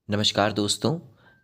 नमस्कार दोस्तों।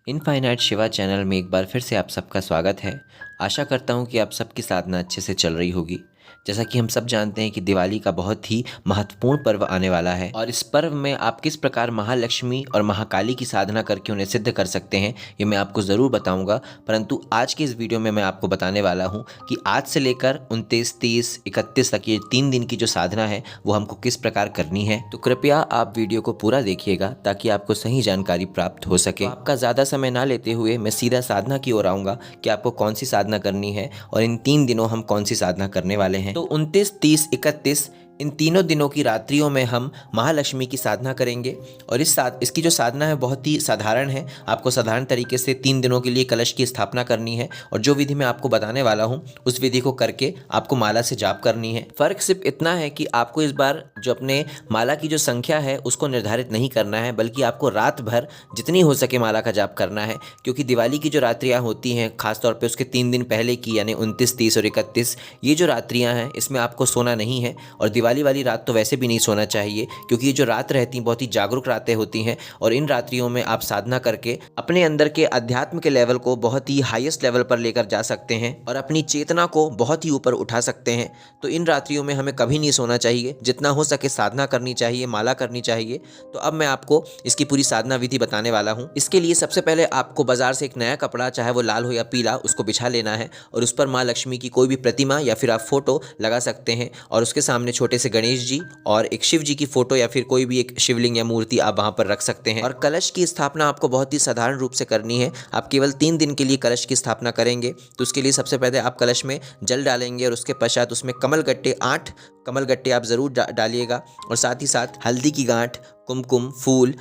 Infinite Shiva channel में एक बार फिर से आप सबका स्वागत है। आशा करता हूँ कि आप सबकी साधना अच्छे से चल रही होगी। जैसा कि हम सब जानते हैं कि दिवाली का बहुत ही महत्वपूर्ण पर्व आने वाला है और इस पर्व में आप किस प्रकार महालक्ष्मी और महाकाली की साधना करके उन्हें सिद्ध कर सकते हैं, ये मैं आपको ज़रूर बताऊंगा। परंतु आज की इस वीडियो में मैं आपको बताने वाला हूँ कि आज से लेकर 29, 30, 31 तक ये 3 दिन की जो साधना है वो हमको किस प्रकार करनी है। तो कृपया आप वीडियो को पूरा देखिएगा ताकि आपको सही जानकारी प्राप्त हो सके। तो आपका ज़्यादा समय ना लेते हुए मैं सीधा साधना की ओर आऊँगा कि आपको कौन सी साधना करनी है और इन 3 दिनों हम कौन सी साधना करने वाले हैं। तो 29, 30, 31 इन तीनों दिनों की रात्रियों में हम महालक्ष्मी की साधना करेंगे। और इसकी जो साधना है बहुत ही साधारण है। आपको साधारण तरीके से 3 दिनों के लिए कलश की स्थापना करनी है और जो विधि मैं आपको बताने वाला हूँ उस विधि को करके आपको माला से जाप करनी है। फ़र्क सिर्फ इतना है कि आपको इस बार जो अपने माला की जो संख्या है उसको निर्धारित नहीं करना है, बल्कि आपको रात भर जितनी हो सके माला का जाप करना है। क्योंकि दिवाली की जो रात्रियाँ होती हैं, खासतौर पर उसके 3 दिन पहले की यानी 29, 30 और 31, ये जो रात्रियाँ हैं इसमें आपको सोना नहीं है। और दिवाली वाली रात तो वैसे भी नहीं सोना चाहिए, क्योंकि ये जो रात रहती हैं बहुत ही जागरूक रातें होती हैं और इन रात्रियों में आप साधना करके अपने अंदर के अध्यात्म के लेवल को बहुत ही हाईएस्ट लेवल पर लेकर जा सकते हैं और अपनी चेतना को बहुत ही ऊपर उठा सकते हैं। तो इन रात्रियों में हमें कभी नहीं सोना चाहिए, जितना हो सके साधना करनी चाहिए, माला करनी चाहिए। तो अब मैं आपको इसकी पूरी साधना विधि बताने वाला हूँ। इसके लिए सबसे पहले आपको बाजार से एक नया कपड़ा, चाहे वो लाल हो या पीला, उसको बिछा लेना है और उस पर माँ लक्ष्मी की कोई भी प्रतिमा या फिर आप फोटो लगा सकते हैं और उसके सामने छोटे से गणेश जी और एक शिव जी की फोटो या फिर कोई भी एक शिवलिंग या मूर्ति आप वहां पर रख सकते हैं। और कलश की स्थापना आपको बहुत ही साधारण रूप से करनी है। आप केवल 3 दिन के लिए कलश की स्थापना करेंगे। तो उसके लिए सबसे पहले आप कलश में जल डालेंगे और उसके पश्चात उसमें कमल गट्टे 8 कमल गट्टे आप ज़रूर डालिएगा और साथ ही साथ हल्दी की गांठ, कुमकुम, फूल,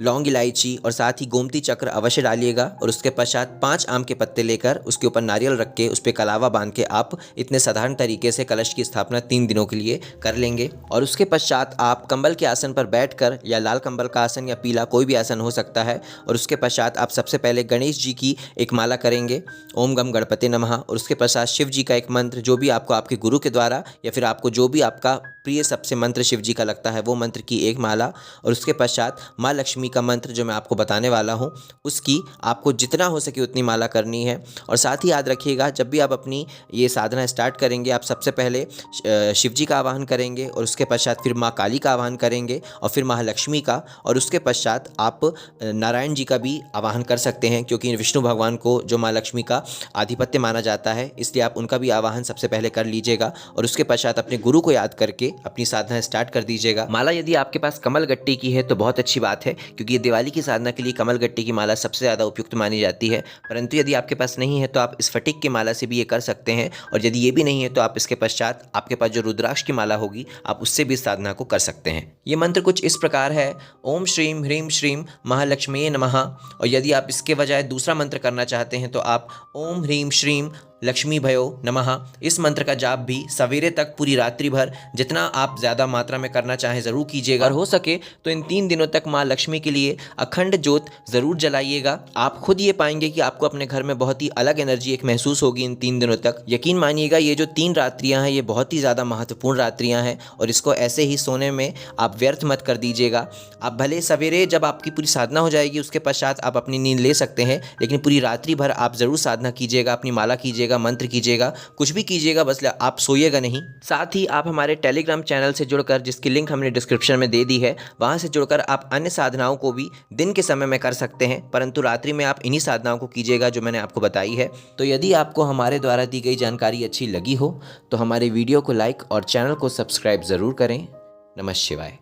लौंग, इलायची और साथ ही गोमती चक्र अवश्य डालिएगा। और उसके पश्चात 5 आम के पत्ते लेकर उसके ऊपर नारियल रख के उस पर कलावा बांध के आप इतने साधारण तरीके से कलश की स्थापना 3 दिनों के लिए कर लेंगे। और उसके पश्चात आप कंबल के आसन पर बैठकर, या लाल कंबल का आसन या पीला कोई भी आसन हो सकता है, और उसके पश्चात आप सबसे पहले गणेश जी की एक माला करेंगे, ओम गम गणपति नमः। और उसके पश्चात शिव जी का एक मंत्र, जो भी आपको आपके गुरु के द्वारा या फिर आपको जो भी आपका प्रिय सबसे मंत्र शिव जी का लगता है वो मंत्र की एक माला। और उसके पश्चात माँ लक्ष्मी का मंत्र जो मैं आपको बताने वाला हूँ उसकी आपको जितना हो सके उतनी माला करनी है। और साथ ही याद रखिएगा, जब भी आप अपनी ये साधना स्टार्ट करेंगे आप सबसे पहले शिव जी का आवाहन करेंगे और उसके पश्चात फिर माँ काली का आवाहन करेंगे और फिर महालक्ष्मी का, और उसके पश्चात आप नारायण जी का भी आवाहन कर सकते हैं, क्योंकि विष्णु भगवान को जो माँ लक्ष्मी का आधिपत्य माना जाता है, इसलिए आप उनका भी आवाहन सबसे पहले कर लीजिएगा। और उसके पश्चात अपने गुरु को याद करके अपनी साधना स्टार्ट कर दीजिएगा। माला यदि आपके पास कमल गट्टे की है तो बहुत अच्छी बात है, क्योंकि ये दिवाली की साधना के लिए कमल गट्टे की माला सबसे ज़्यादा उपयुक्त मानी जाती है। परंतु यदि आपके पास नहीं है तो आप स्फटिक की माला से भी ये कर सकते हैं, और यदि ये भी नहीं है तो आप इसके पश्चात आपके पास जो रुद्राक्ष की माला होगी आप उससे भी साधना को कर सकते हैं। ये मंत्र कुछ इस प्रकार है, ओम श्रीम ह्रीम श्रीम महालक्ष्मी नमः। और यदि आप इसके बजाय दूसरा मंत्र करना चाहते हैं तो आप ओम ह्रीम श्रीम लक्ष्मी भयो नमः, इस मंत्र का जाप भी सवेरे तक पूरी रात्रि भर जितना आप ज़्यादा मात्रा में करना चाहें ज़रूर कीजिएगा। और हो सके तो इन 3 दिनों तक माँ लक्ष्मी के लिए अखंड ज्योत ज़रूर जलाइएगा। आप खुद ये पाएंगे कि आपको अपने घर में बहुत ही अलग एनर्जी एक महसूस होगी इन 3 दिनों तक। यकीन मानिएगा, ये जो 3 रात्रियाँ हैं ये बहुत ही ज़्यादा महत्वपूर्ण रात्रियाँ हैं और इसको ऐसे ही सोने में आप व्यर्थ मत कर दीजिएगा। आप भले सवेरे जब आपकी पूरी साधना हो जाएगी उसके पश्चात आप अपनी नींद ले सकते हैं, लेकिन पूरी रात्रि भर आप ज़रूर साधना कीजिएगा, अपनी माला कीजिएगा, मंत्र कीजिएगा, कुछ भी कीजिएगा, बस आप सोइएगा नहीं। साथ ही आप हमारे टेलीग्राम चैनल से जुड़कर, जिसकी लिंक हमने डिस्क्रिप्शन में दे दी है, वहां से जुड़कर आप अन्य साधनाओं को भी दिन के समय में कर सकते हैं, परंतु रात्रि में आप इन्हीं साधनाओं को कीजिएगा जो मैंने आपको बताई है। तो यदि आपको हमारे द्वारा दी गई जानकारी अच्छी लगी हो तो हमारे वीडियो को लाइक और चैनल को सब्सक्राइब ज़रूर करें। नमः शिवाय।